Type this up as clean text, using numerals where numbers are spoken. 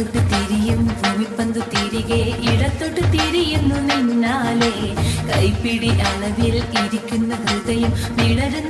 വലത്തോട്ട് തിരിയും ഭൂമിപ്പന്ത് തിരികെ ഇടത്തോട്ട് തിരിയുന്നു നിന്നാലേ കൈപ്പിടി അളവിൽ ഇരിക്കുന്ന ഹൃദയം വിടരുന്ന